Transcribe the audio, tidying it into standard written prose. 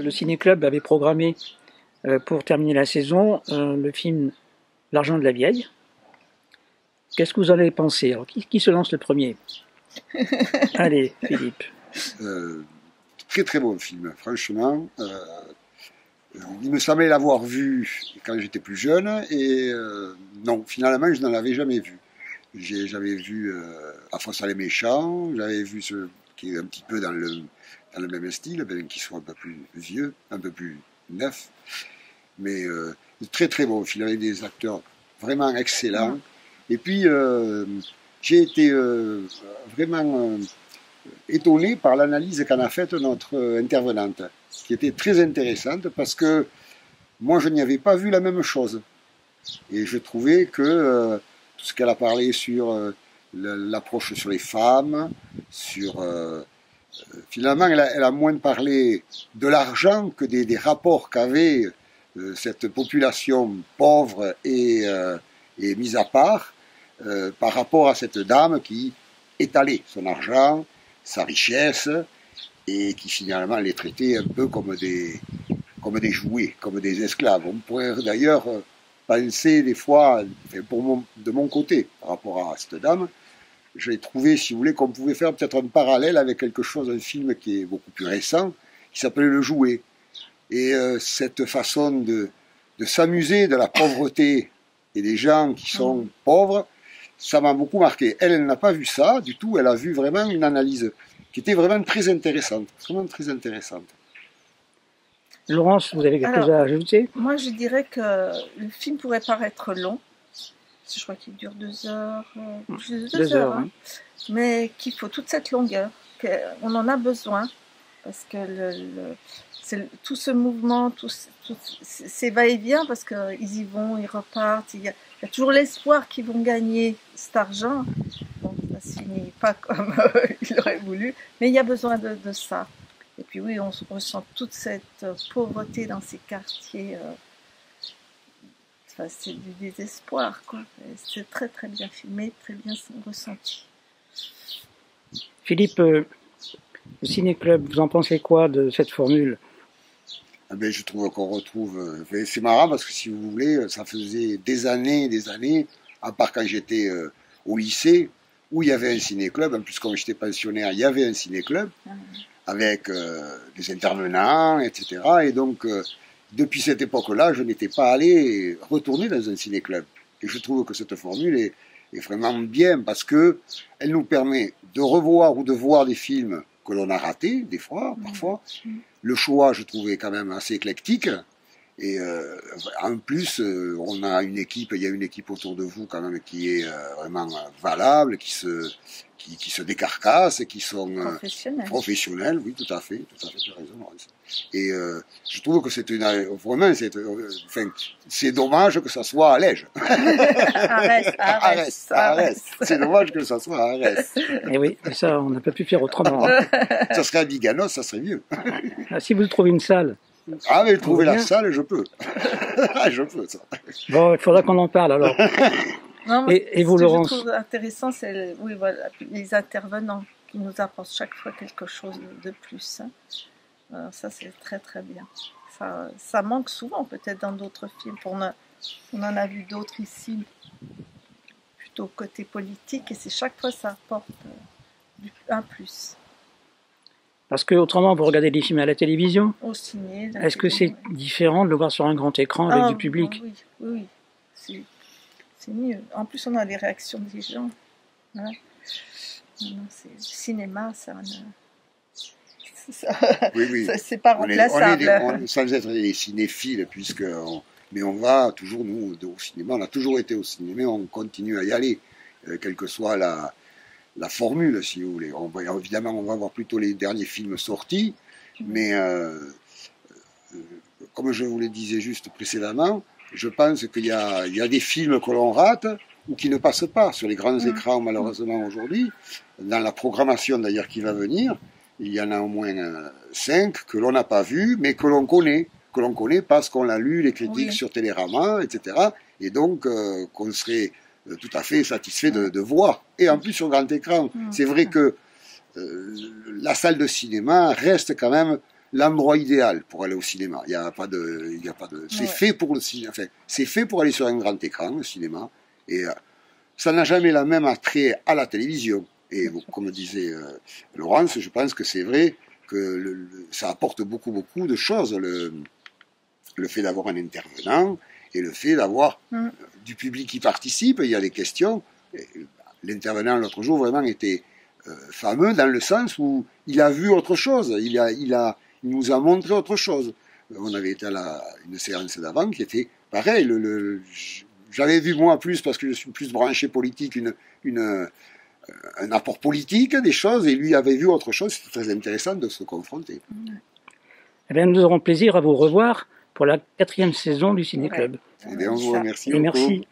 le Ciné-Club avait programmé pour terminer la saison le film L'argent de la vieille. Qu'est-ce que vous en avez pensé? Alors, qui se lance le premier? Allez, Philippe. Très très bon film, franchement. Il me semblait l'avoir vu quand j'étais plus jeune et non, finalement je n'en avais jamais vu. J'avais vu Affreux les méchants, j'avais vu ce qui est un petit peu dans le même style, bien qu'il soit un peu plus vieux, un peu plus neuf, mais très très bon film avec des acteurs vraiment excellents. Et puis j'ai été vraiment étonné par l'analyse qu'en a faite notre intervenante, qui était très intéressante parce que moi je n'y avais pas vu la même chose. Et je trouvais que tout ce qu'elle a parlé sur l'approche sur les femmes, sur finalement elle a moins parlé de l'argent que des rapports qu'avait cette population pauvre et mise à part par rapport à cette dame qui étalait son argent, sa richesse, et qui finalement les traitait un peu comme des jouets, comme des esclaves. On pourrait d'ailleurs penser des fois, de mon côté, par rapport à cette dame, j'ai trouvé, si vous voulez, qu'on pouvait faire peut-être un parallèle avec quelque chose, un film qui est beaucoup plus récent, qui s'appelait Le Jouet. Et cette façon de s'amuser de la pauvreté et des gens qui sont pauvres, ça m'a beaucoup marqué. Elle n'a pas vu ça du tout, elle a vu vraiment une analyse qui était vraiment très intéressante. Vraiment très intéressante. Laurence, vous avez quelque chose à ajouter? Moi, je dirais que le film pourrait paraître long. Je crois qu'il dure 2 heures, plus de 2 heures, hein. Mais qu'il faut toute cette longueur, qu'on en a besoin, parce que tout ce mouvement, c'est va-et-vient, parce qu'ils y vont, ils repartent, il y a toujours l'espoir qu'ils vont gagner cet argent. Bon, ça ne se finit pas comme il aurait voulu, mais il y a besoin de ça. Et puis oui, on ressent toute cette pauvreté dans ces quartiers. C'est du désespoir, quoi. C'est très très bien filmé, très bien ressenti. Philippe, le Ciné-Club, vous en pensez quoi de cette formule? Je trouve qu'on retrouve... c'est marrant parce que si vous voulez, ça faisait des années, à part quand j'étais au lycée, où il y avait un ciné-club. En plus, comme j'étais pensionnaire, il y avait un ciné-club avec des intervenants, etc. Et donc... depuis cette époque-là, je n'étais pas allé retourner dans un ciné-club. Et je trouve que cette formule est vraiment bien parce que elle nous permet de revoir ou de voir des films que l'on a ratés, des fois, parfois. Le choix, je trouvais quand même assez éclectique. Et en plus, on a une équipe, il y a une équipe autour de vous quand même qui est vraiment valable, qui se décarcassent et qui sont professionnels. Oui, tout à fait, tu as raison. Et je trouve que c'est vraiment, c'est dommage que ça soit à Lège. Arès. C'est dommage que ça soit à Arès. Et oui, ça, on n'a pas pu faire autrement. Ça serait à Biganos, ça serait mieux. Si vous trouvez une salle. Ah, mais trouver la salle, je peux. Je peux, ça. Bon, il faudra qu'on en parle alors. Non, et vous, Laurence? Ce que je trouve intéressant, c'est les intervenants qui nous apportent chaque fois quelque chose de plus. Alors ça, c'est très très bien. Ça manque souvent peut-être dans d'autres films. On en a vu d'autres ici, plutôt côté politique, et c'est chaque fois ça apporte un plus. Parce que autrement, vous regardez des films à la télévision? Au ciné. Est-ce que c'est différent de le voir sur un grand écran avec du public? Oui. C'est mieux. En plus, on a les réactions des gens. Voilà. Non, c'est le cinéma, oui. C'est pas remplaçable. Sans être des cinéphiles, mais on va toujours, nous, au cinéma, on a toujours été au cinéma, on continue à y aller, quelle que soit la formule, si vous voulez. Évidemment, on va voir plutôt les derniers films sortis, mais comme je vous le disais juste précédemment, je pense qu'il y a des films que l'on rate ou qui ne passent pas sur les grands écrans, malheureusement, aujourd'hui. Dans la programmation, d'ailleurs, qui va venir, il y en a au moins 5 que l'on n'a pas vus, mais que l'on connaît parce qu'on l'a lu, les critiques sur Télérama, etc. Et donc, qu'on serait tout à fait satisfait de voir. Et en plus, sur grand écran, c'est vrai que la salle de cinéma reste quand même l'endroit idéal pour aller au cinéma. Il y a pas de, c'est fait pour le cinéma. Enfin, c'est fait pour aller sur un grand écran, le cinéma. Et ça n'a jamais la même attrait à la télévision. Et comme disait Laurence, je pense que c'est vrai que ça apporte beaucoup de choses. Le fait d'avoir un intervenant et le fait d'avoir du public qui participe. Il y a des questions. L'intervenant l'autre jour vraiment était fameux dans le sens où il a vu autre chose. Il nous a montré autre chose. On avait été à une séance d'avant qui était pareil. J'avais vu moi plus parce que je suis plus branché politique, un apport politique des choses, et lui avait vu autre chose. C'était très intéressant de se confronter. Eh bien, nous aurons plaisir à vous revoir pour la 4e saison du Ciné Club. Eh bien, on vous remercie. Et merci.